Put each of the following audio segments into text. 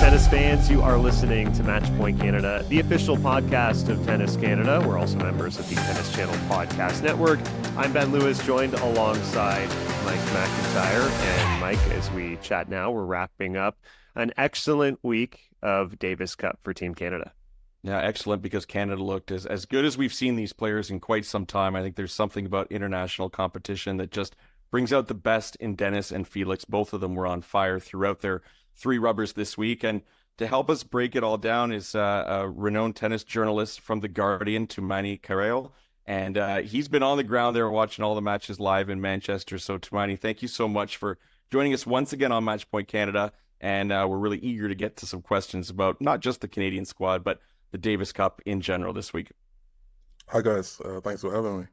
tennis fans. You are listening to Matchpoint Canada, the official podcast of Tennis Canada. We're also members of the Tennis Channel Podcast Network. I'm Ben Lewis, joined alongside Mike McIntyre. And Mike, as we chat now, we're wrapping up an excellent week of Davis Cup for Team Canada. Yeah, excellent, because Canada looked as good as we've seen these players in quite some time. I think there's something about international competition that just brings out the best in Denis and Felix. Both of them were on fire throughout their three rubbers this week. And to help us break it all down is a renowned tennis journalist from The Guardian, Tumaini Carayol. And he's been on the ground there watching all the matches live in Manchester. So Tumaini, thank you so much for joining us once again on Matchpoint Canada. And we're really eager to get to some questions about not just the Canadian squad, but the Davis Cup in general this week. Hi guys, thanks for having me.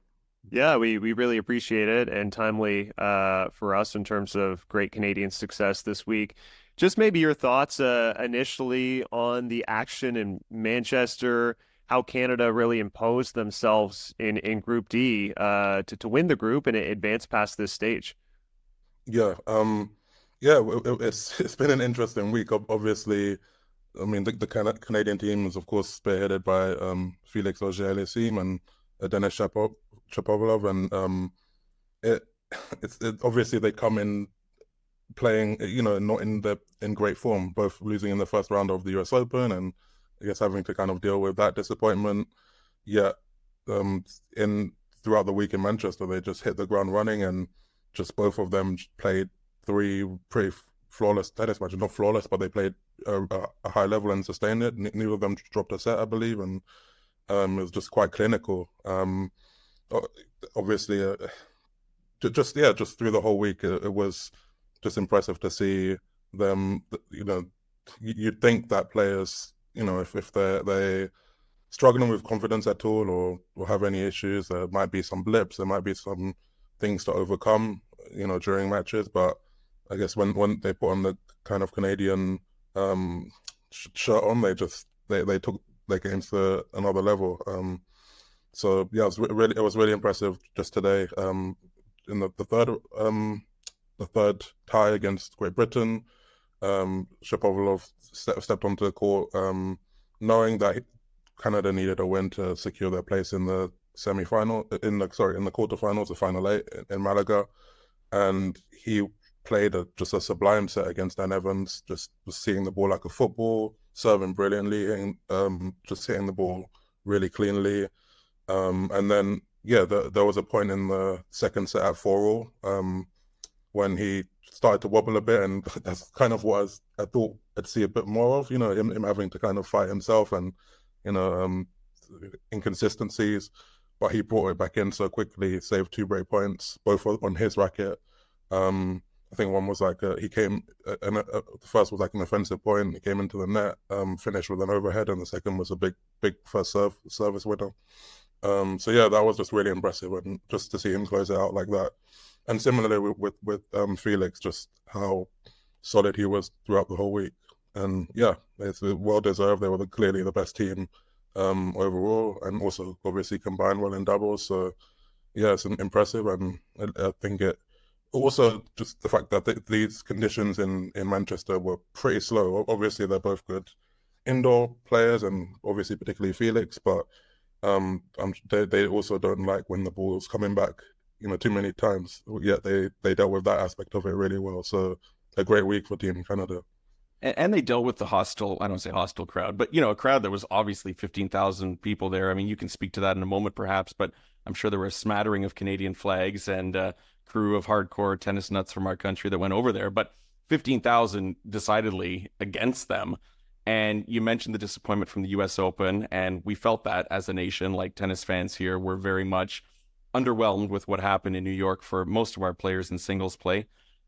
Yeah, we really appreciate it, and timely for us in terms of great Canadian success this week. Just maybe your thoughts initially on the action in Manchester, how Canada really imposed themselves in Group D to win the group and advance past this stage. Yeah, it's been an interesting week. Obviously, I mean, the Canadian team is, of course, spearheaded by Felix Auger-Aliassime and Denis Shapovalov, and it's obviously they come in playing, not in great form, both losing in the first round of the US Open, and I guess having to kind of deal with that disappointment. Yet, throughout the week in Manchester, they just hit the ground running, and just both of them played three pretty flawless tennis matches. Not flawless, but they played a high level and sustained it. Neither of them dropped a set, I believe, and it was just quite clinical. Obviously, just through the whole week, it was just impressive to see them. You'd think that players, if they struggling with confidence at all, or have any issues, there might be some blips, there might be some things to overcome, during matches. But I guess when they put on the kind of Canadian shirt on, they took their games to another level. So yeah, it was really impressive just today. In the third tie against Great Britain, Shapovalov stepped onto the court, knowing that Canada needed a win to secure their place in the in the quarterfinals, the final 8 in Malaga, and he played just a sublime set against Dan Evans. Just was seeing the ball like a football, serving brilliantly, just hitting the ball really cleanly. And then, there was a point in the second set at 4-4 when he started to wobble a bit, and that's kind of what I thought I'd see a bit more of, him having to kind of fight himself and, inconsistencies. But he brought it back in so quickly, saved 2 break points, both on his racket. I think one was like the first was like an offensive point. He came into the net, finished with an overhead, and the second was a big first service winner. So yeah, that was just really impressive, and just to see him close it out like that. And similarly with Felix, just how solid he was throughout the whole week. And yeah, it's well deserved. They were clearly the best team overall, and also obviously combined well in doubles. So yeah, it's impressive, and I think it also just the fact that these conditions in Manchester were pretty slow. Obviously, they're both good indoor players, and obviously particularly Felix, but they also don't like when the ball's coming back, too many times. Yet they dealt with that aspect of it really well. So a great week for Team Canada. And they dealt with the hostile, I don't say hostile crowd, but, a crowd that was obviously 15,000 people there. I mean, you can speak to that in a moment perhaps, but I'm sure there were a smattering of Canadian flags and crew of hardcore tennis nuts from our country that went over there, but 15,000 decidedly against them. And you mentioned the disappointment from the US Open, and we felt that as a nation. Like, tennis fans here were very much underwhelmed with what happened in New York for most of our players in singles play.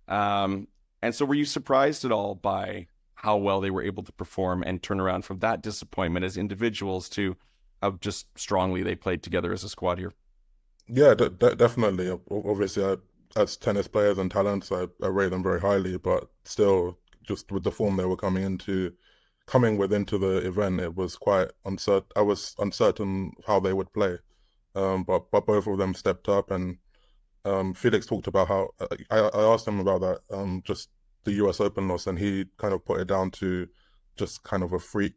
And so were you surprised at all by how well they were able to perform and turn around from that disappointment as individuals to how just strongly they played together as a squad here? Yeah, definitely. Obviously, as tennis players and talents, I rate them very highly, but still, just with the form they were coming with into the event, it was quite uncertain. I was uncertain how they would play, but both of them stepped up, and Felix talked about how I asked him about that, just the US Open loss, and he kind of put it down to just kind of a freak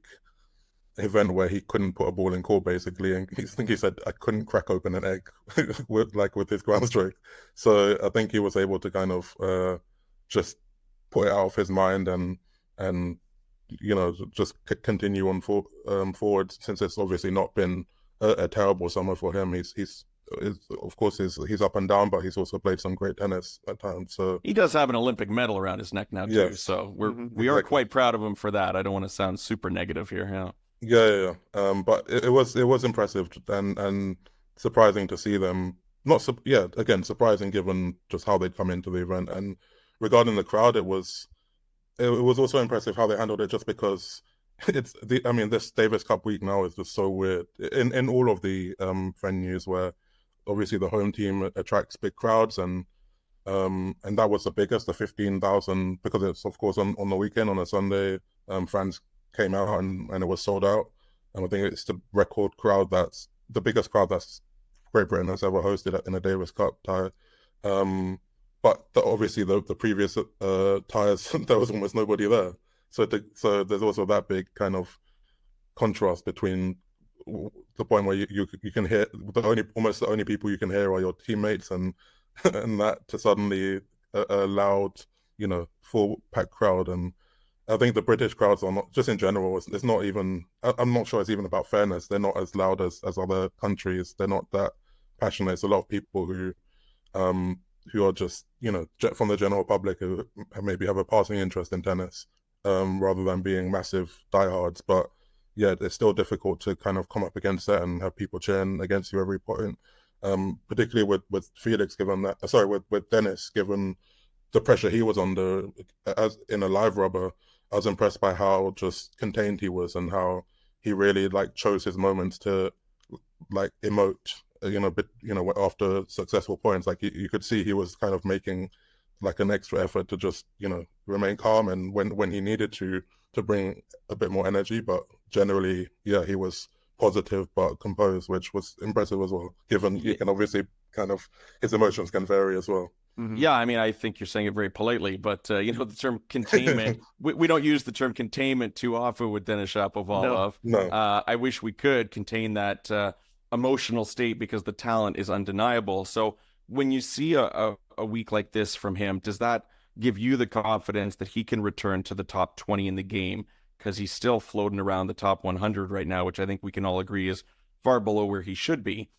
event where he couldn't put a ball in court basically, and I think he said I couldn't crack open an egg with his ground stroke. So I think he was able to kind of just put it out of his mind and just continue on forward, since it's obviously not been a terrible summer for him. He's of course he's up and down, but he's also played some great tennis at times. So he does have an Olympic medal around his neck now too. yes. So we are quite proud of him for that. I don't want to sound super negative here. Yeah. But it was impressive and surprising to see them. Again, surprising given just how they'd come into the event. And regarding the crowd, it was also impressive how they handled it, just because this Davis Cup week now is just so weird in all of the venues, where obviously the home team attracts big crowds, and that was the biggest, the 15,000, because it's of course on the weekend, on a Sunday. Fans came out and it was sold out, and I think it's the record crowd, that's the biggest crowd that's Great Britain has ever hosted in a Davis Cup tie. But obviously the previous ties, there was almost nobody there. So there's also that big kind of contrast between the point where you can hear almost the only people you can hear are your teammates, and that to suddenly a loud, full packed crowd. And I think the British crowds are not, just in general, it's not even, I'm not sure it's even about fairness. They're not as loud as other countries. They're not that passionate. It's a lot of people who are just, from the general public, who maybe have a passing interest in tennis, rather than being massive diehards. But yeah, it's still difficult to kind of come up against that and have people cheering against you every point. Particularly with Felix, with Denis, given the pressure he was under as in a live rubber. I was impressed by how just contained he was, and how he really chose his moments to emote, after successful points. You could see he was kind of making an extra effort to just, remain calm, and when he needed to bring a bit more energy. But generally, yeah, he was positive but composed, which was impressive as well, given you can obviously his emotions can vary as well. Mm-hmm. Yeah, I mean, I think you're saying it very politely, but the term containment, we don't use the term containment too often with Denis Shapovalov. No. I wish we could contain that emotional state, because the talent is undeniable. So when you see a week like this from him, does that give you the confidence that he can return to the top 20 in the game? Because he's still floating around the top 100 right now, which I think we can all agree is far below where he should be.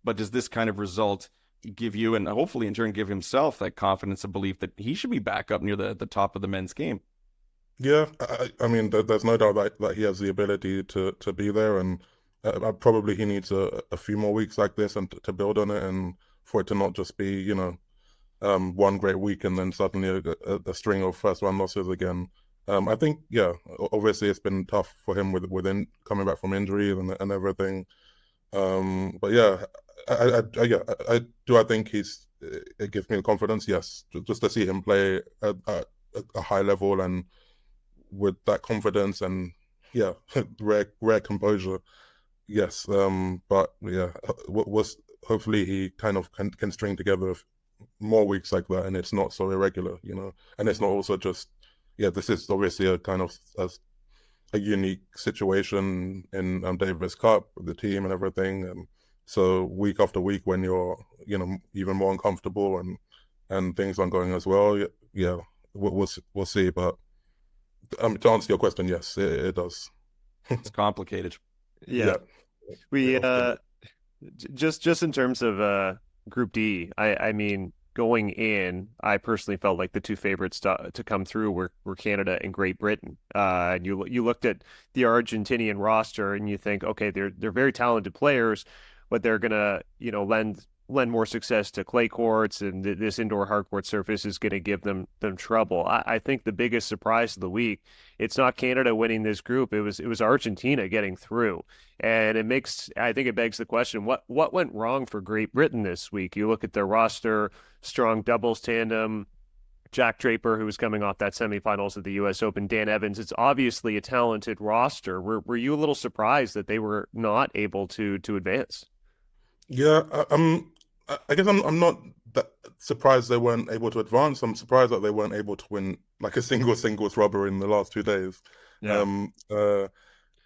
But does this kind of result give you, and hopefully in turn give himself, that confidence and belief that he should be back up near the top of the men's game? Yeah, I mean, there's no doubt that he has the ability to be there, and probably he needs a few more weeks like this and to build on it, and for it to not just be, one great week and then suddenly a string of first round losses again. I think, yeah, obviously it's been tough for him within coming back from injury and everything. But yeah, I think it gives me the confidence, yes, just to see him play at a high level and with that confidence and, yeah, rare composure. Yes, but yeah, hopefully he kind of can string together more weeks like that, and it's not so irregular, and it's not also just, yeah, this is obviously a kind of a unique situation in Davis Cup with the team and everything, and so week after week when you're even more uncomfortable and things aren't going as well, yeah, we'll see. But to answer your question, yes, it does. It's complicated. Yeah. We just in terms of Group D, I mean, going in, I personally felt like the two favorites to come through were Canada and Great Britain. And you looked at the Argentinian roster and you think, okay, they're very talented players, but they're gonna lend more success to clay courts, and this indoor hard court surface is going to give them trouble. I think the biggest surprise of the week, it's not Canada winning this group, it was Argentina getting through. And I think it begs the question, what went wrong for Great Britain this week? You look at their roster, strong doubles tandem, Jack Draper, who was coming off that semifinals of the U.S. Open, Dan Evans. It's obviously a talented roster. Were you a little surprised that they were not able to advance? Yeah, I guess I'm not that surprised they weren't able to advance. I'm surprised that they weren't able to win a singles rubber in the last 2 days. Yeah.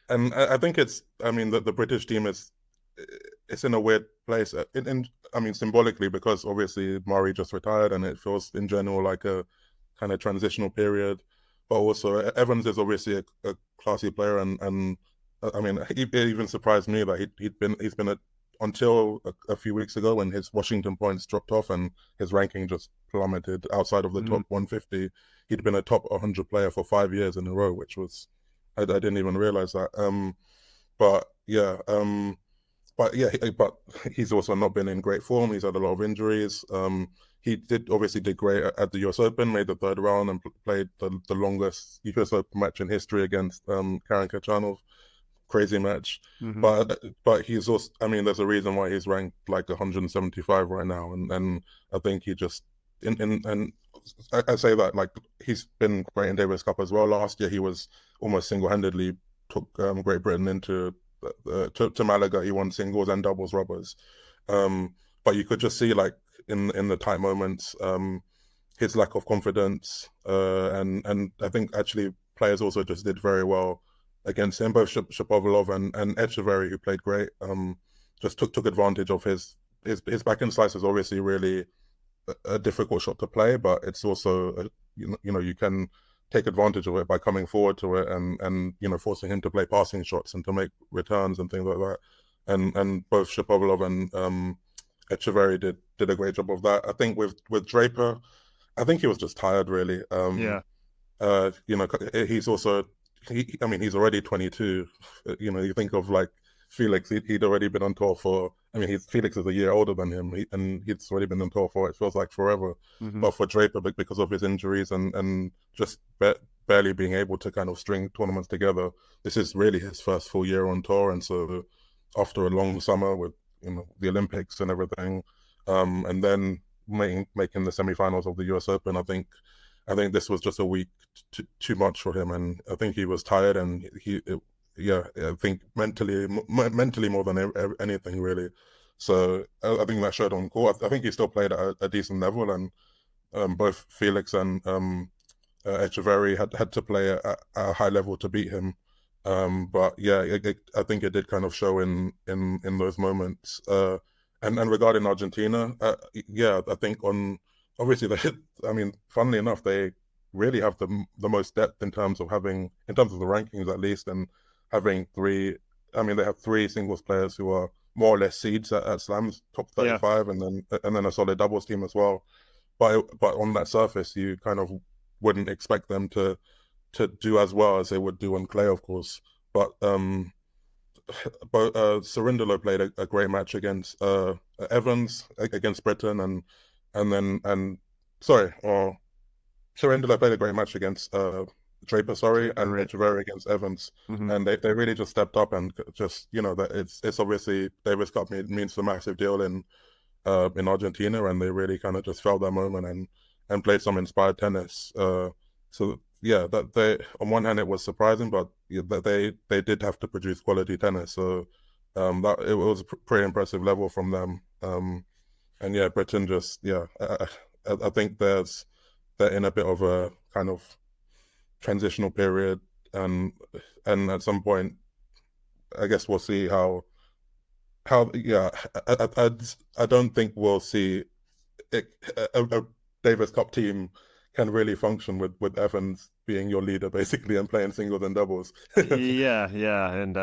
And I think I mean, the British team it's in a weird place. I mean, symbolically, because obviously Murray just retired and it feels in general like a kind of transitional period. But also, Evans is obviously a classy player, and I mean, it even surprised me that he's been until a few weeks ago when his Washington points dropped off and his ranking just plummeted outside of the top 150. He'd been a top 100 player for 5 years in a row, which was I didn't even realize that. But yeah, but he's also not been in great form. He's had a lot of injuries. He obviously did great at the US Open, made the third round and played the longest US Open match in history against Karen Khachanov. Crazy match. Mm-hmm. But he's also, I mean, there's a reason why he's ranked like 175 right now, and I think he just and I say that like he's been great in Davis Cup as well. Last year he was almost single-handedly took Great Britain into to Malaga. He won singles and doubles rubbers. But you could just see like in the tight moments, his lack of confidence, and I think actually players also just did very well against him. Both Shapovalov and Echeverry, who played great, just took advantage of his backhand slice is obviously really a difficult shot to play, but it's also you know you can take advantage of it by coming forward to it and you know forcing him to play passing shots and to make returns and things like that. And both Shapovalov and Echeverry did a great job of that. I think with Draper, I think he was just tired really. Yeah. You know, he's also I mean, he's already 22. You know, you think of like Felix, he'd already been on tour for. I mean, Felix is a year older than him, and he's already been on tour for it feels like forever. Mm-hmm. But for Draper, because of his injuries and just barely being able to kind of string tournaments together, this is really his first full year on tour, and so after a long summer with the Olympics and everything, and then making the semifinals of the US Open, I think this was just a week too much for him, and I think he was tired, and I think mentally more than anything really. So I think that showed on court. I think he still played at a decent level, and both Felix and Echeverry had to play at a high level to beat him. But yeah, I think it did kind of show in those moments. And regarding Argentina, yeah, I think obviously I mean, funnily enough, they really have the most depth in terms of the rankings at least, and having three. I mean, they have three singles players who are more or less seeds at Slams, top 35, Yeah. and then a solid doubles team as well. But on that surface, you kind of wouldn't expect them to do as well as they would do on clay, of course. But Cerundolo played a great match against Evans against Britain, and sorry, or Cerundolo played a great match against Draper, sorry, and Echeverry against Evans, and they really just stepped up and just that it's obviously Davis Cup means a massive deal in Argentina, and they really kind of just felt that moment and played some inspired tennis. So yeah, that they on one hand it was surprising, but that they did have to produce quality tennis. So that it was a pretty impressive level from them. And yeah, Britain just I think they're in a bit of a kind of transitional period, and at some point, I guess we'll see how yeah. I don't think we'll see a Davis Cup team can really function with Evans being your leader basically and playing singles and doubles. Yeah, and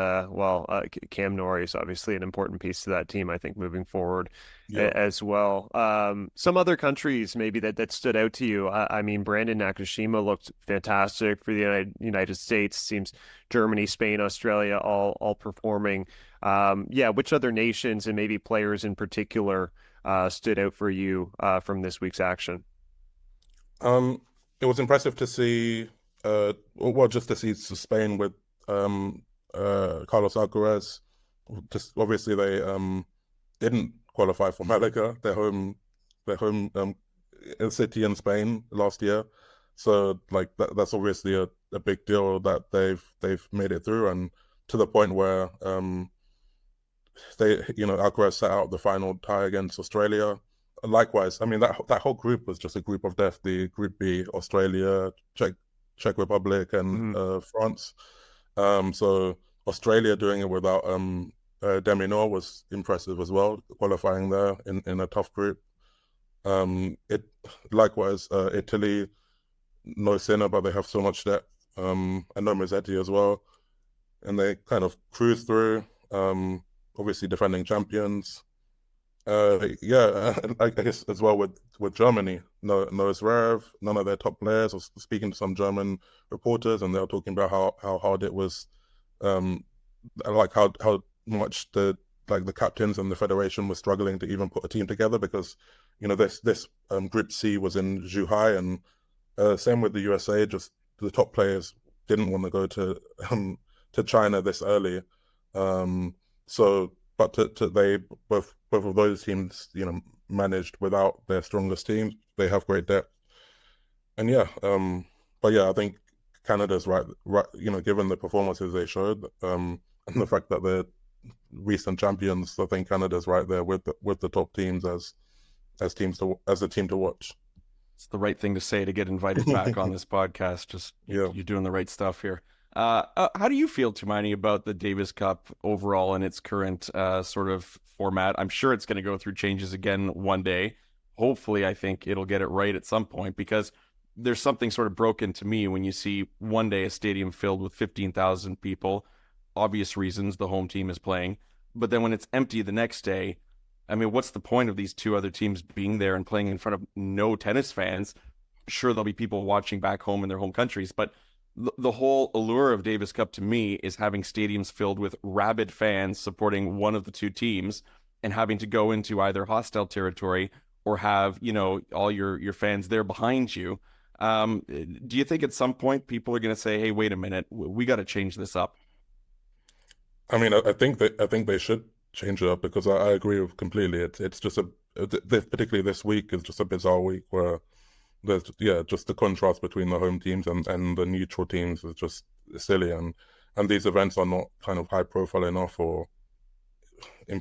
Cam Norrie is obviously an important piece to that team, I think, moving forward Yeah. as well. Some other countries maybe that stood out to you. I mean, Brandon Nakashima looked fantastic for the United States. Seems Germany, Spain, Australia, all performing. Yeah, which other nations and maybe players in particular stood out for you from this week's action? It was impressive to see, just to see Spain with Carlos Alcaraz. Just obviously they didn't qualify for Malaga, their home city in Spain last year. So like that's obviously a big deal that they've made it through, and to the point where Alcaraz set out the final tie against Australia. Likewise, I mean that whole group was just a group of death. The Group B, Australia, Czech Republic and France. So Australia doing it without Demi was impressive as well, qualifying there in a tough group. It likewise Italy, no sinner, but they have so much depth. And no Mazzetti as well, and they kind of cruise through. Obviously defending champions. Yeah, I guess as well with Germany, no Zverev, none of their top players. I was speaking to some German reporters, and they were talking about how hard it was, like how much the captains and the federation were struggling to even put a team together, because this Group C was in Zhuhai, and same with the USA. Just the top players didn't want to go to China this early, so. But they both of those teams, managed without their strongest teams. They have great depth, and yeah, but yeah, I think Canada's right. Given the performances they showed, and the fact that they're recent champions, I think Canada's right there with the top teams as a team to watch. It's the right thing to say to get invited back on this podcast. Just you're doing the right stuff here. How do you feel, Tumaini, about the Davis Cup overall in its current sort of format? I'm sure it's going to go through changes again one day. Hopefully, I think it'll get it right at some point, because there's something sort of broken to me when you see one day a stadium filled with 15,000 people, obvious reasons, the home team is playing, but then when it's empty the next day, I mean, what's the point of these two other teams being there and playing in front of no tennis fans? Sure, there'll be people watching back home in their home countries, but the whole allure of Davis Cup to me is having stadiums filled with rabid fans supporting one of the two teams, and having to go into either hostile territory or have, all your fans there behind you. Do you think at some point people are going to say, hey, wait a minute, we got to change this up? I mean, I think they should change it up, because I agree with completely. It's just particularly this week is just a bizarre week where there's just the contrast between the home teams and the neutral teams is just silly, and these events are not kind of high profile enough or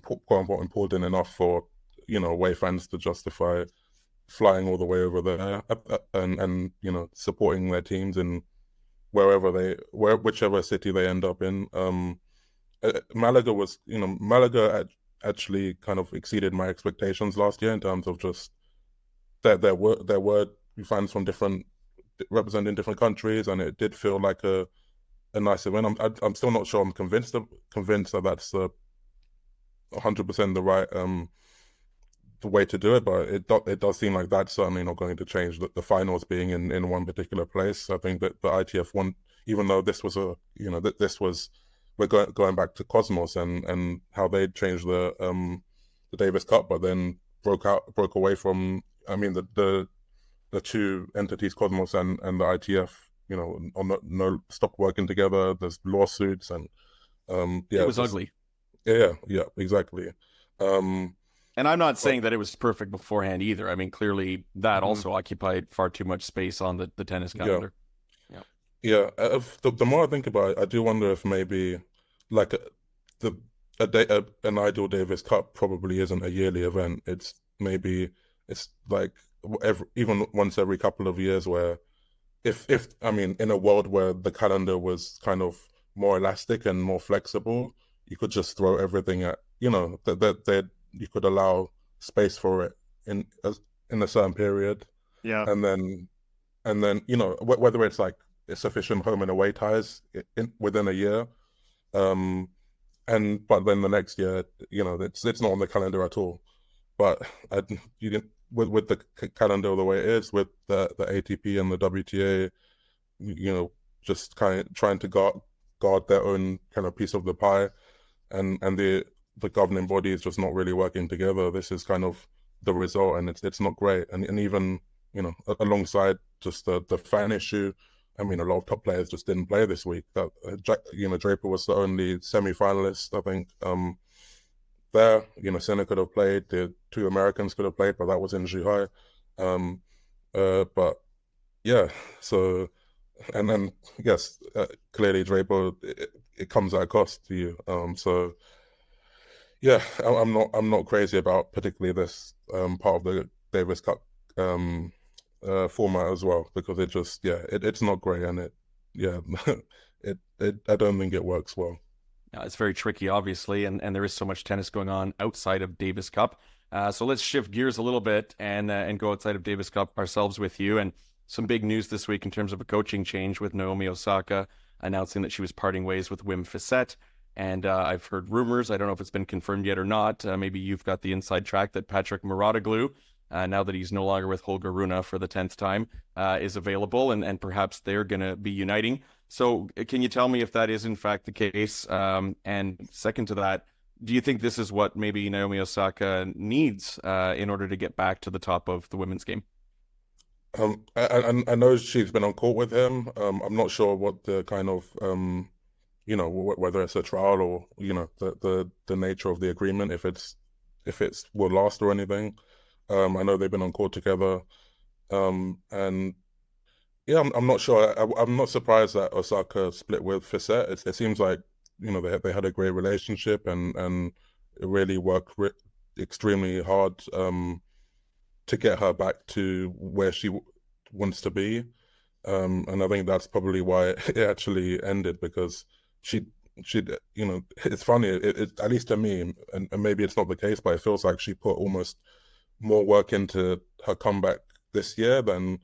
quote unquote important enough for away fans to justify flying all the way over there and supporting their teams in whichever city they end up in. Malaga actually kind of exceeded my expectations last year in terms of just there were fans from representing different countries, and it did feel like a nice event. I'm still not sure I'm convinced that that's 100% the right the way to do it, but it does seem like that's certainly not going to change the finals being in one particular place. I think that the ITF one, even though this was we're going back to Cosmos and how they changed the Davis Cup, but then broke away from, I mean, the two entities, Cosmos and the ITF, no stopped working together. There's lawsuits and it was ugly. Yeah, exactly. And I'm not saying that it was perfect beforehand either. I mean, clearly that also occupied far too much space on the tennis calendar. Yeah. The more I think about it, I do wonder if maybe like an Ideal Davis Cup probably isn't a yearly event. It's like even once every couple of years, where if I mean, in a world where the calendar was kind of more elastic and more flexible, you could just throw everything at that you could allow space for it in a certain period, and then whether it's like sufficient home and away ties within a year, but then the next year, it's not on the calendar at all. But with the calendar the way it is, with the ATP and the WTA, just kind of trying to guard their own kind of piece of the pie, and the governing body is just not really working together. This is kind of the result, and it's not great. And even alongside just the fan issue, I mean, a lot of top players just didn't play this week. Draper was the only semi-finalist, I think. There, Senna could have played. The two Americans could have played, but that was in Zhuhai. But yeah, so, and then yes, clearly Draper, it comes at a cost to you. So yeah, I'm not crazy about particularly this part of the Davis Cup format as well, because it's not great, and I don't think it works well. It's very tricky, obviously, and there is so much tennis going on outside of Davis Cup. So let's shift gears a little bit and go outside of Davis Cup ourselves with you. And some big news this week in terms of a coaching change with Naomi Osaka announcing that she was parting ways with Wim Fissette. And I've heard rumors, I don't know if it's been confirmed yet or not, maybe you've got the inside track that Patrick Mouratoglou, now that he's no longer with Holger Rune for the 10th time, is available, and perhaps they're going to be uniting. So can you tell me if that is in fact the case? And second to that, do you think this is what maybe Naomi Osaka needs in order to get back to the top of the women's game? I know she's been on court with him. I'm not sure what the kind of whether it's a trial or the nature of the agreement, if it's will last or anything. I know they've been on court together, and yeah, I'm not sure. I'm not surprised that Osaka split with Fissette. It seems like they had a great relationship, and it really worked extremely hard to get her back to where she wants to be. And I think that's probably why it actually ended, because she it's funny, it at least to me, and maybe it's not the case, but it feels like she put almost more work into her comeback this year than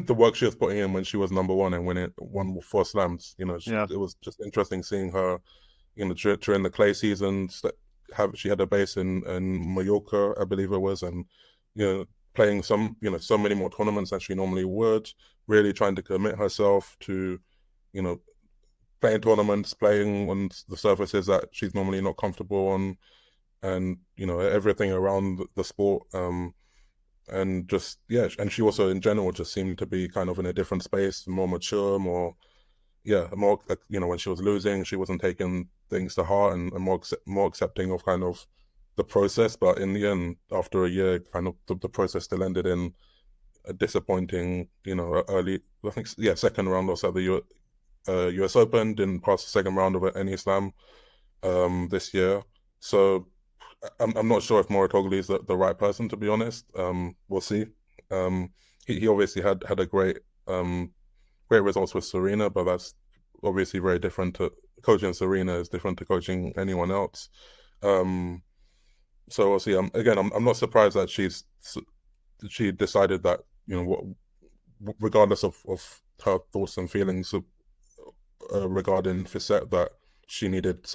the work she was putting in when she was number one and won 4 slams. It was just interesting seeing her, during the clay season, she had a base in Mallorca, I believe it was, and playing so many more tournaments than she normally would, really trying to commit herself to playing tournaments, playing on the surfaces that she's normally not comfortable on, and everything around the sport, and just and she also in general just seemed to be kind of in a different space, more mature, more when she was losing, she wasn't taking things to heart, and more accepting of kind of the process. But in the end, after a year, kind of the process still ended in a disappointing, early, I think, second round or so the US Open, didn't pass the second round of any slam this year. So I'm not sure if Mouratoglou is the right person, to be honest. We'll see. He obviously had a great results with Serena, but that's obviously very different. Coaching Serena is different to coaching anyone else. So we'll see. Again, I'm not surprised that she decided that regardless of her thoughts and feelings regarding Fissette, that she needed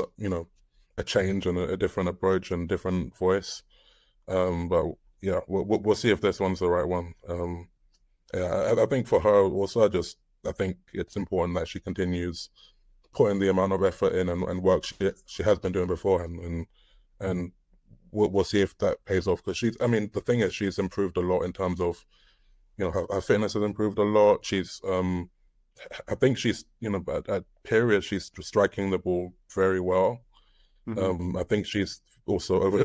a change and a different approach and different voice. But yeah, we'll see if this one's the right one. I think for her also, I think it's important that she continues putting the amount of effort in and work she has been doing beforehand, and we'll see if that pays off, because the thing is, she's improved a lot in terms of her fitness has improved a lot. She's I think she's at periods she's striking the ball very well. Mm-hmm. I think she's also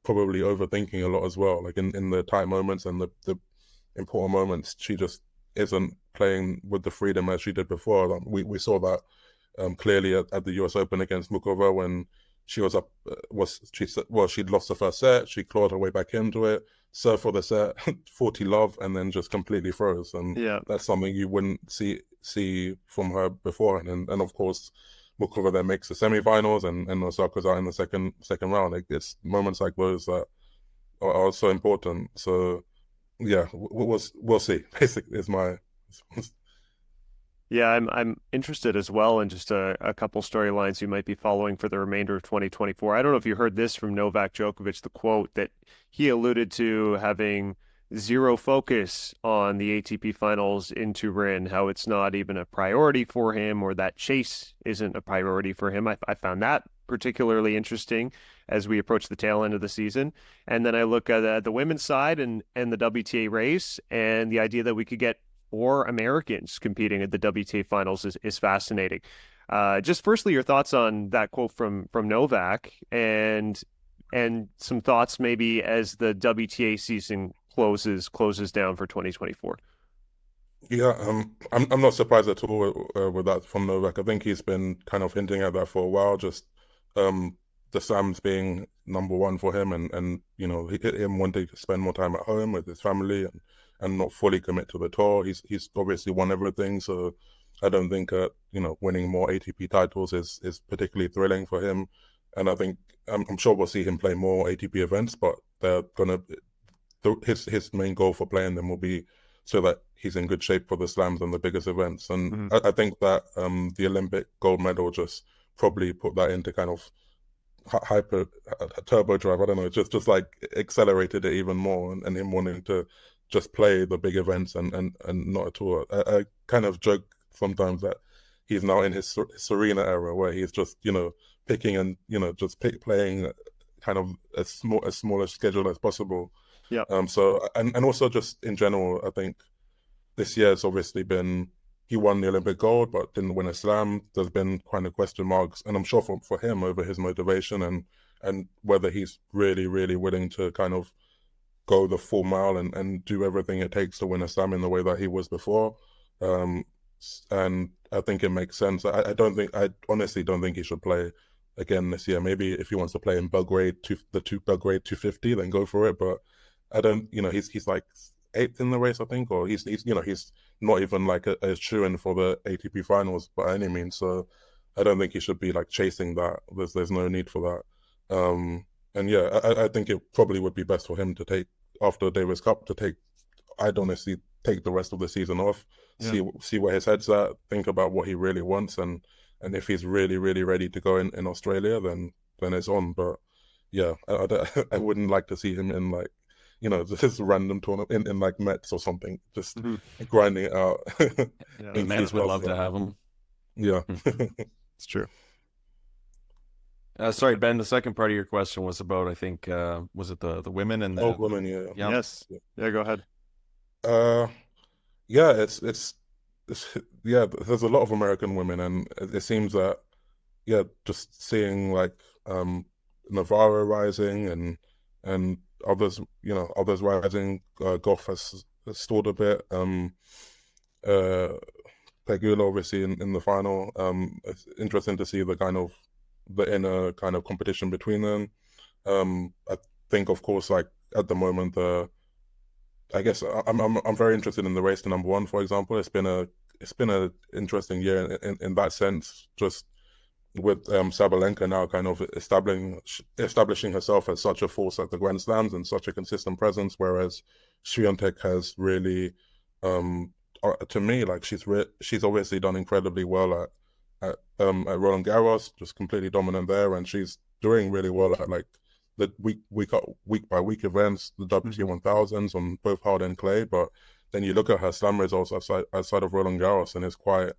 probably overthinking a lot as well, like in the tight moments and the important moments. She just isn't playing with the freedom as she did before. We saw that clearly at the US Open against Mukova, when she was up. She'd lost the first set. She clawed her way back into it, served for the set, 40 love, and then just completely froze. And that's something you wouldn't see from her before. And of course, Mukova then makes the semifinals, and Osaka's out in the second round. Like, it's moments like those that are so important. So yeah, we'll see. Basically, is my. Yeah, I'm interested as well in just a couple storylines you might be following for the remainder of 2024. I don't know if you heard this from Novak Djokovic, the quote that he alluded to having zero focus on the ATP Finals in Turin, how it's not even a priority for him, or that chase isn't a priority for him. I found that particularly interesting as we approach the tail end of the season. And then I look at the women's side and the WTA race, and the idea that we could get 4 Americans competing at the WTA Finals is fascinating. Just firstly, your thoughts on that quote from Novak, and some thoughts maybe as the WTA season closes down for 2024. Yeah, I'm not surprised at all with that from Novak. I think he's been kind of hinting at that for a while. Just the slams being number one for him, and you know, him wanting to spend more time at home with his family and not fully commit to the tour. He's obviously won everything, so I don't think you know, winning more ATP titles is particularly thrilling for him. And I think I'm sure we'll see him play more ATP events, but they're gonna his main goal for playing them will be so that he's in good shape for the slams and the biggest events. And I think that the Olympic gold medal just probably put that into kind of hyper turbo drive. I don't know, just like accelerated it even more, and him wanting to just play the big events and not at all. I kind of joke sometimes that he's now in his Serena era, where he's just, you know, picking and, you know, just playing kind of as smaller schedule as possible. Yeah. So and also just in general, I think this year's obviously been, he won the Olympic gold but didn't win a slam. There's been kind of question marks, and I'm sure for him over his motivation and whether he's really willing to kind of go the full mile and do everything it takes to win a slam in the way that he was before. And I think it makes sense. I honestly don't think he should play again this year. Maybe if he wants to play in Belgrade, Belgrade 250, then go for it. But I don't, you know, he's like 8th in the race, I think, or he's you know, he's not even like a shoo-in for the ATP finals by any means. So I don't think he should be like chasing that. There's no need for that. And yeah, I think it probably would be best for him to take, after Davis Cup, I'd honestly take the rest of the season off, see where his head's at, think about what he really wants, and if he's really ready to go in Australia, then it's on. But yeah, I wouldn't like to see him in, like, you know, this random tournament in like Mets or something, just grinding it out. The Mets would love to have him. Yeah. It's true. Sorry, Ben, the second part of your question was about, I think, was it the women and the women, yeah. Yes. Yeah, go ahead. Yeah, it's yeah, there's a lot of American women, and it seems that, yeah, just seeing like Navarro rising and others, you know, others rising. Goff has stalled a bit. Pegula obviously in the final. It's interesting to see the inner kind of competition between them. I think, of course, like at the moment, I guess I'm very interested in the race to number one, for example. It's been a interesting year in that sense, just with Sabalenka now kind of establishing herself as such a force at the Grand Slams and such a consistent presence, whereas Swiatek has really, to me, like she's obviously done incredibly well at Roland Garros, just completely dominant there, and she's doing really well at like the week by week events, the WTA 1000s on both hard and clay. But then you look at her slam results outside of Roland Garros, and it's quite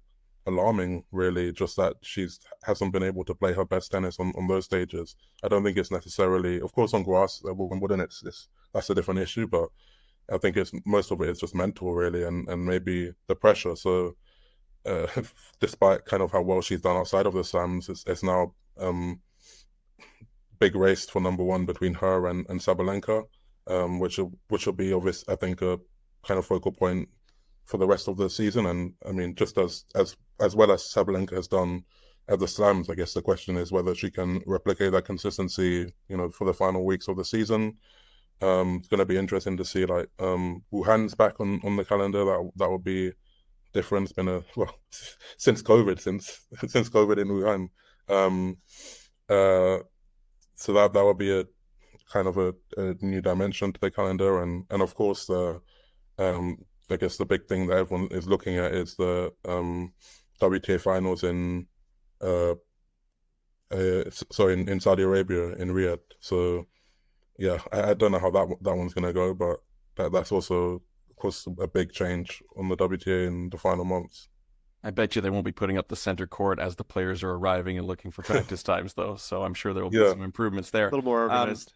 alarming, really, just that she hasn't been able to play her best tennis on those stages. I don't think it's necessarily, of course, on grass, that's a different issue, but I think most of it is just mental, really, and maybe the pressure. So despite kind of how well she's done outside of the slams, it's now big race for number one between her and Sabalenka, which will be obvious, I think, a kind of focal point for the rest of the season. And I mean, just as well as Sabalenka has done at the slams, I guess the question is whether she can replicate that consistency, you know, for the final weeks of the season. It's going to be interesting to see, like, Wuhan's back on the calendar. That would be different. It's been since COVID in Wuhan. So that would be a kind of a new dimension to the calendar, and of course I guess the big thing that everyone is looking at is the WTA Finals in Saudi Arabia, in Riyadh. So yeah, I don't know how that one's gonna go, but that's also, of course, a big change on the WTA in the final months. I bet you they won't be putting up the center court as the players are arriving and looking for practice times, though. So I'm sure there will be some improvements there. A little more organized.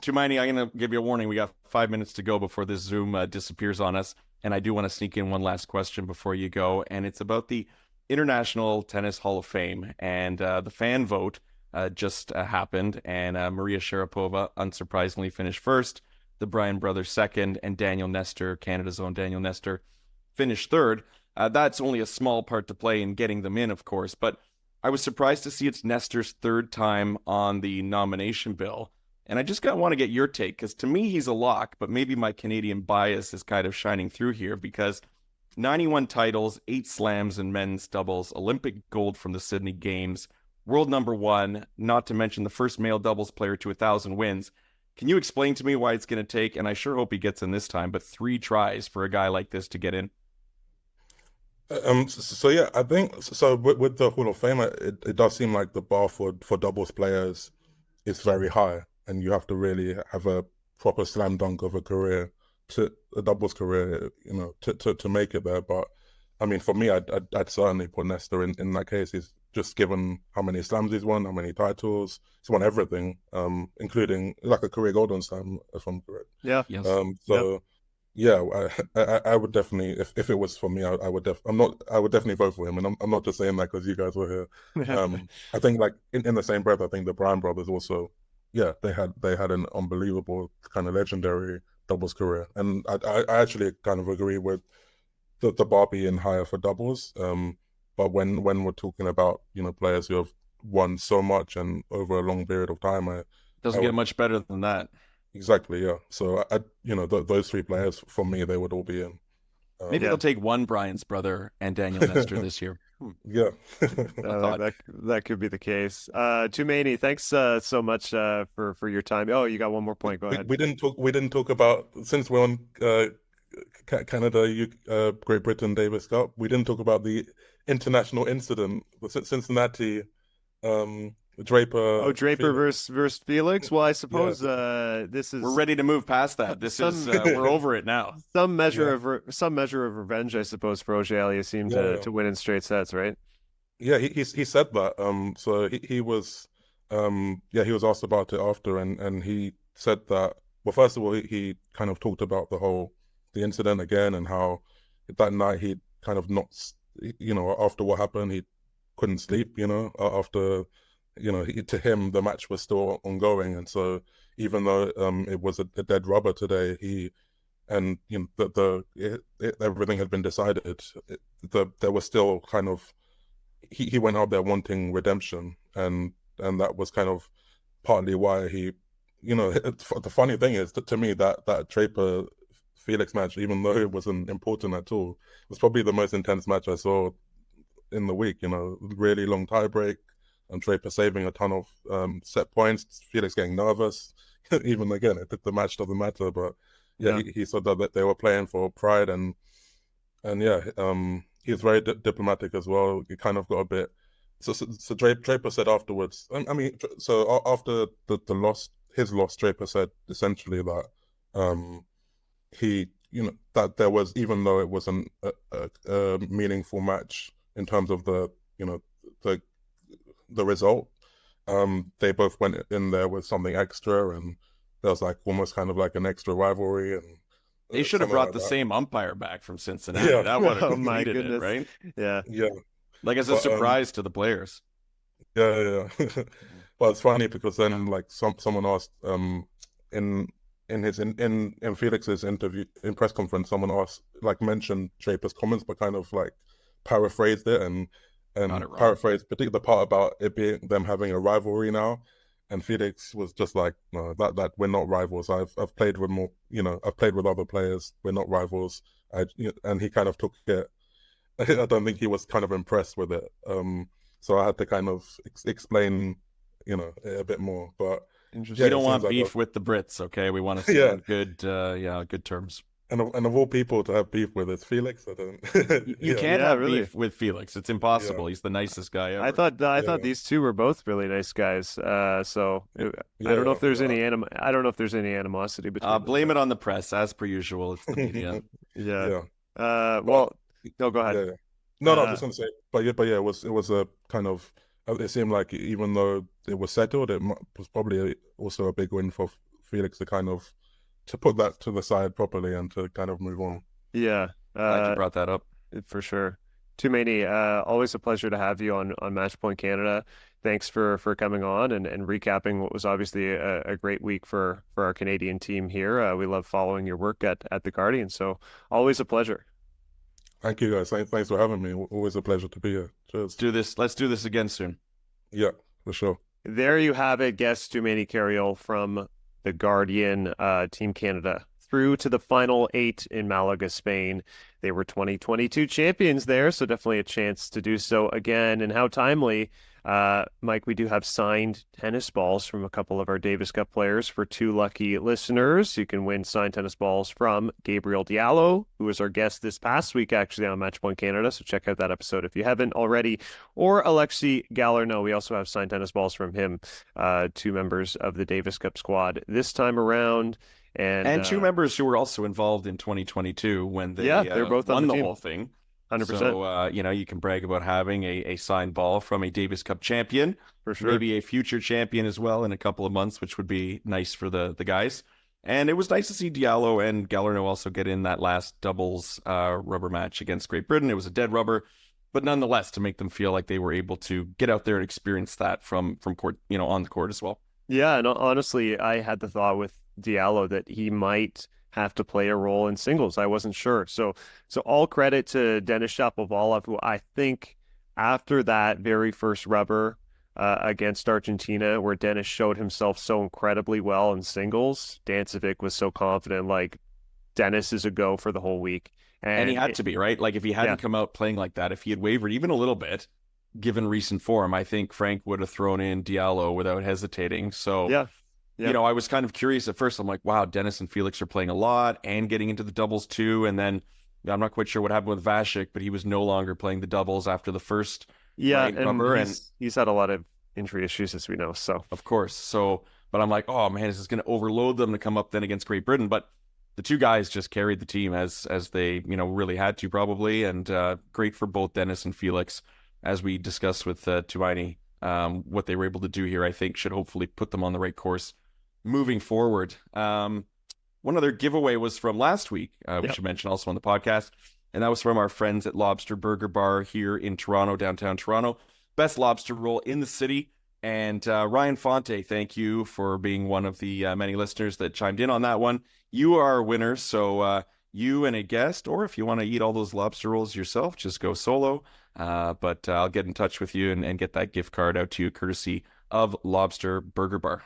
Tumaini, I'm going to give you a warning. We got 5 minutes to go before this Zoom disappears on us. And I do want to sneak in one last question before you go. And it's about the International Tennis Hall of Fame. And the fan vote just happened. And Maria Sharapova, unsurprisingly, finished first. The Bryan brothers second. And Daniel Nestor, Canada's own Daniel Nestor, finished third. That's only a small part to play in getting them in, of course. But I was surprised to see it's Nestor's third time on the nomination bill. And I just want to get your take, because to me, he's a lock, but maybe my Canadian bias is kind of shining through here because 91 titles, 8 slams in men's doubles, Olympic gold from the Sydney Games, world number 1, not to mention the first male doubles player to 1,000 wins. Can you explain to me why it's going to take, and I sure hope he gets in this time, but 3 tries for a guy like this to get in? So yeah, I think so with the Hall of Fame, it does seem like the bar for doubles players is very high, and you have to really have a proper slam dunk of a career, to a doubles career, to make it there. But I mean, for me, I'd certainly put Nestor in that case. He's just given how many slams he's won, how many titles, he's won everything, including like a career golden slam, if I'm correct. Yeah. Yes. So. Yeah, I would definitely, if it was for me, I would definitely vote for him, and I'm not just saying that because you guys were here. I think like in the same breath, I think the Bryan brothers also, yeah, they had an unbelievable kind of legendary doubles career, and I actually kind of agree with the bar being higher for doubles. But when we're talking about players who have won so much and over a long period of time, Doesn't get much better than that. Exactly, yeah. So those 3 players for me, they would all be in. Maybe they'll take one Bryan's brother and Daniel Nestor this year. Yeah. That could be the case. Tumaini, thanks so much for your time. Oh, you got one more point. Go ahead. We didn't talk about, since we're on Canada, Great Britain Davis Cup. We didn't talk about the international incident with Cincinnati. Draper versus Felix. Well, I suppose this is, we're ready to move past that. This is we're over it now. Some measure of revenge, I suppose, for Auger-Aliassime to win in straight sets, right? Yeah, he said that. So he was he was asked about it after, and he said that. Well, first of all, he kind of talked about the incident again, and how that night he kind of not, after what happened, he couldn't sleep. After. To him, the match was still ongoing, and so even though it was a dead rubber today, everything had been decided. There was still kind of he went out there wanting redemption, and that was kind of partly why he, the funny thing is to me that Draper Felix match, even though it wasn't important at all, was probably the most intense match I saw in the week. Really long tiebreak. And Draper saving a ton of set points, Felix getting nervous. Even again, the match doesn't matter, but he said that they were playing for pride, and he's very diplomatic as well. He kind of got a bit. So Draper said afterwards. I mean, so after the loss, his loss, Draper said essentially that he, that there was, even though it wasn't a meaningful match in terms of the result, they both went in there with something extra, and there was like almost kind of like an extra rivalry, and they should have brought the same umpire back from Cincinnati. Yeah. That would have completed it, right? Yeah. Like as a surprise to the players. Yeah. Well, it's funny because then like someone asked in Felix's interview in press conference, someone asked, like, mentioned Draper's comments, but kind of like paraphrased it and paraphrase, particularly the part about it being them having a rivalry now, and Felix was just like, no, that we're not rivals. I've played with more, I've played with other players. We're not rivals. And he kind of took it. I don't think he was kind of impressed with it. So I had to kind of explain, it a bit more. But we don't want beef with the Brits, okay? We want to see on good terms. And of all people to have beef with is Felix. I don't. You can't have beef with Felix. It's impossible. He's the nicest guy ever. I thought these two were both really nice guys. So I don't know if there's any animosity between. Blame it on the press, as per usual. It's the media. Well, no, go ahead. No, I was just gonna say, but yeah, it was a kind of. It seemed like even though it was settled, it was probably also a big win for Felix to put that to the side properly and to kind of move on. Yeah. Glad you brought that up. For sure. Tumaini, always a pleasure to have you on Matchpoint Canada. Thanks for coming on and recapping what was obviously a great week for our Canadian team here. We love following your work at the Guardian, so always a pleasure. Thank you guys. Thanks for having me. Always a pleasure to be here. Cheers. Let's do this again soon. Yeah, for sure. There you have it, guest Tumaini Carayol from the Guardian, Team Canada, through to the final 8 in Malaga, Spain. They were 2022 champions there, so definitely a chance to do so again. And how timely, Mike, we do have signed tennis balls from a couple of our Davis Cup players for 2 lucky listeners. You can win signed tennis balls from Gabriel Diallo, who was our guest this past week, actually, on Matchpoint Canada. So check out that episode if you haven't already. Or Alexi Galarneau. We also have signed tennis balls from him, 2 members of the Davis Cup squad this time around. And 2 members who were also involved in 2022 when they're both won on the team. whole thing. 100%. So, you can brag about having a signed ball from a Davis Cup champion. For sure. Maybe a future champion as well in a couple of months, which would be nice for the guys. And it was nice to see Diallo and Galarneau also get in that last doubles rubber match against Great Britain. It was a dead rubber, but nonetheless, to make them feel like they were able to get out there and experience that from court, on the court as well. Yeah, and honestly, I had the thought with Diallo that he might have to play a role in singles. I wasn't sure. So all credit to Denis Shapovalov, who I think after that very first rubber against Argentina, where Denis showed himself so incredibly well in singles, Dancevic was so confident, like, Denis is a go for the whole week. And he had to be, right? Like, if he hadn't come out playing like that, if he had wavered even a little bit, given recent form, I think Frank would have thrown in Diallo without hesitating. So, yeah. I was kind of curious at first. I'm like, wow, Denis and Felix are playing a lot and getting into the doubles too. And then I'm not quite sure what happened with Vasek, but he was no longer playing the doubles after the first rubber. And he's had a lot of injury issues, as we know. So, of course. So, but I'm like, oh man, this is going to overload them to come up then against Great Britain. But the 2 guys just carried the team as they, really had to probably. And great for both Denis and Felix, as we discussed with Tumaini. What they were able to do here, I think, should hopefully put them on the right course moving forward. One other giveaway was from last week, which I mentioned also on the podcast, and that was from our friends at Lobster Burger Bar here in Toronto, downtown Toronto. Best lobster roll in the city. And Ryan Fonte, thank you for being one of the many listeners that chimed in on that one. You are a winner, so you and a guest, or if you want to eat all those lobster rolls yourself, just go solo. But I'll get in touch with you and get that gift card out to you, courtesy of Lobster Burger Bar.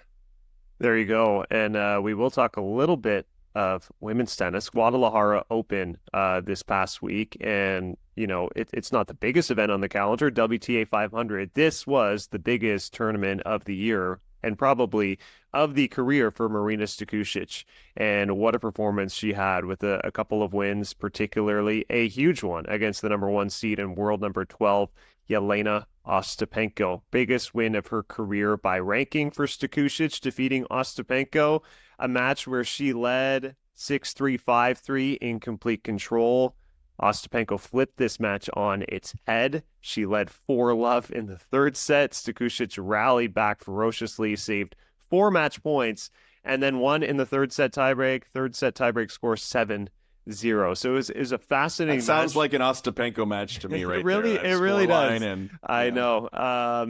There you go. And we will talk a little bit of women's tennis. Guadalajara Open this past week. And, it's not the biggest event on the calendar, WTA 500. This was the biggest tournament of the year and probably of the career for Marina Stakusic. And what a performance she had with a couple of wins, particularly a huge one against the number 1 seed and world number 12, Yelena Ostapenko. Biggest win of her career by ranking for Stakusic, defeating Ostapenko, a match where she led 6-3, 5-3 in complete control. Ostapenko flipped this match on its head. She led 4-love in the 3rd set. Stakusic rallied back ferociously, saved 4 match points, and then won in the 3rd set tiebreak. 3rd set tiebreak score 7-0. So it was a fascinating match. Sounds match. like an Ostapenko match to me, right? It really does. I know.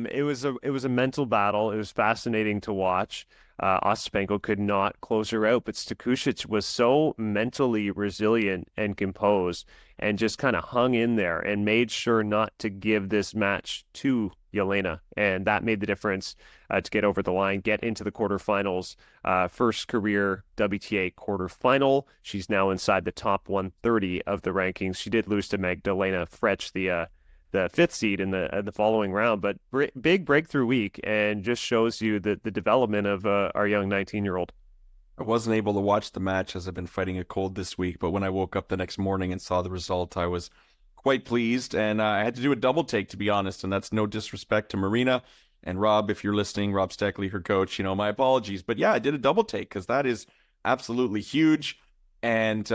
It was a mental battle. It was fascinating to watch. Ostapenko could not close her out, but Stakusic was so mentally resilient and composed and just kind of hung in there and made sure not to give this match to Yelena. And that made the difference to get over the line, get into the quarterfinals. First career WTA quarterfinal. She's now inside the top 130 of the rankings. She did lose to Magdalena Frech, the 5th seed in the following round, but big breakthrough week, and just shows you the development of our young 19-year-old. I wasn't able to watch the match as I've been fighting a cold this week, but when I woke up the next morning and saw the result, I was quite pleased, and I had to do a double take, to be honest, and that's no disrespect to Marina. And Rob, if you're listening, Rob Steckley, her coach, my apologies. But yeah, I did a double take because that is absolutely huge. And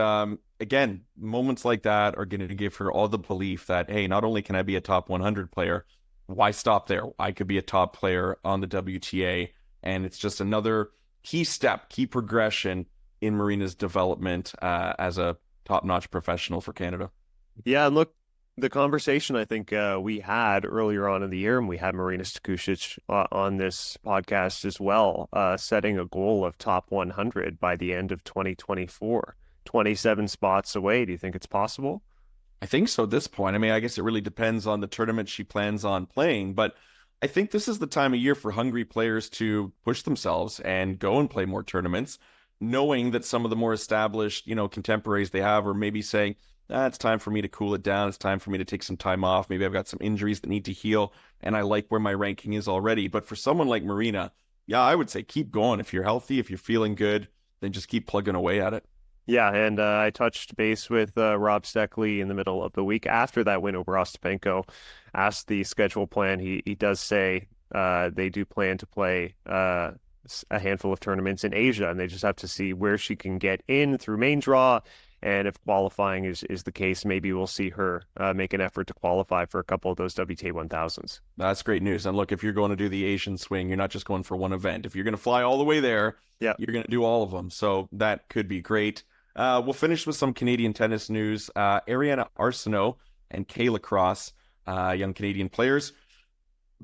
again, moments like that are going to give her all the belief that, hey, not only can I be a top 100 player, why stop there? I could be a top player on the WTA. And it's just another key step, key progression in Marina's development as a top-notch professional for Canada. Yeah, and look, the conversation I think we had earlier on in the year, and we had Marina Stakusic on this podcast as well, setting a goal of top 100 by the end of 2024. 27 spots away. Do you think it's possible? I think so at this point. I mean, I guess it really depends on the tournament she plans on playing, but I think this is the time of year for hungry players to push themselves and go and play more tournaments, knowing that some of the more established, contemporaries they have are maybe saying, it's time for me to cool it down. It's time for me to take some time off. Maybe I've got some injuries that need to heal, and I like where my ranking is already. But for someone like Marina, yeah, I would say keep going. If you're healthy, if you're feeling good, then just keep plugging away at it. Yeah, and I touched base with Rob Steckley in the middle of the week after that win over Ostapenko, asked the schedule plan. He does say they do plan to play a handful of tournaments in Asia, and they just have to see where she can get in through main draw. And if qualifying is the case, maybe we'll see her make an effort to qualify for a couple of those WTA 1000s. That's great news. And look, if you're going to do the Asian swing, you're not just going for one event. If you're going to fly all the way there, yeah, you're going to do all of them. So that could be great. We'll finish with some Canadian tennis news. Ariana Arseneault and Kayla Cross, young Canadian players.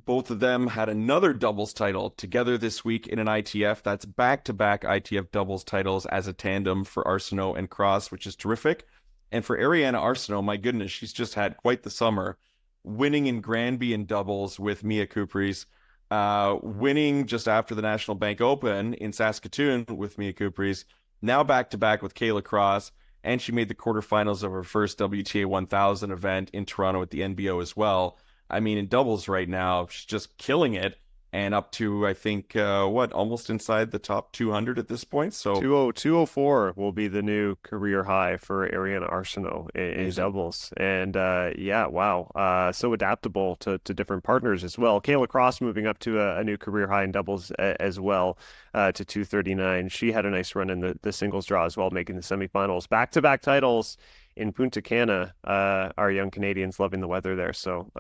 Both of them had another doubles title together this week in an ITF. That's back-to-back ITF doubles titles as a tandem for Arseneault and Cross, which is terrific. And for Ariana Arseneault, my goodness, she's just had quite the summer, winning in Granby in doubles with Mia Cupries, winning just after the National Bank Open in Saskatoon with Mia Cupries, now back-to-back with Kayla Cross, and she made the quarterfinals of her first WTA 1000 event in Toronto at the NBO as well. I mean, in doubles right now, she's just killing it, and up to, I think, almost inside the top 200 at this point. So 204 will be the new career high for Ariana Arseneault in doubles. And yeah, wow. So adaptable to different partners as well. Kayla Cross moving up to a new career high in doubles as well, to 239. She had a nice run in the singles draw as well, making the semifinals. Back-to-back titles in Punta Cana. Our young Canadians loving the weather there. So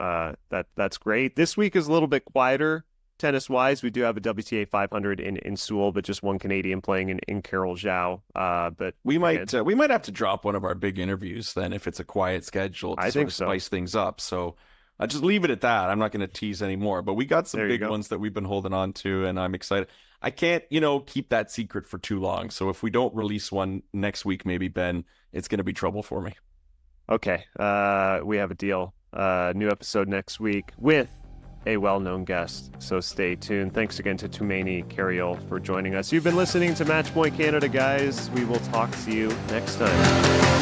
that's great. This week is a little bit quieter tennis-wise. We do have a WTA 500 in Seoul, but just one Canadian playing in Carol Zhao. But we might have to drop one of our big interviews then if it's a quiet schedule to I think so. Spice things up. So I'll just leave it at that. I'm not going to tease anymore. But we got some big ones that we've been holding on to, and I'm excited. I can't, keep that secret for too long. So if we don't release one next week, maybe, Ben, it's going to be trouble for me. Okay. We have a deal. New episode next week with a well-known guest. So stay tuned. Thanks again to Tumaini Carayol for joining us. You've been listening to Matchpoint Canada, guys. We will talk to you next time.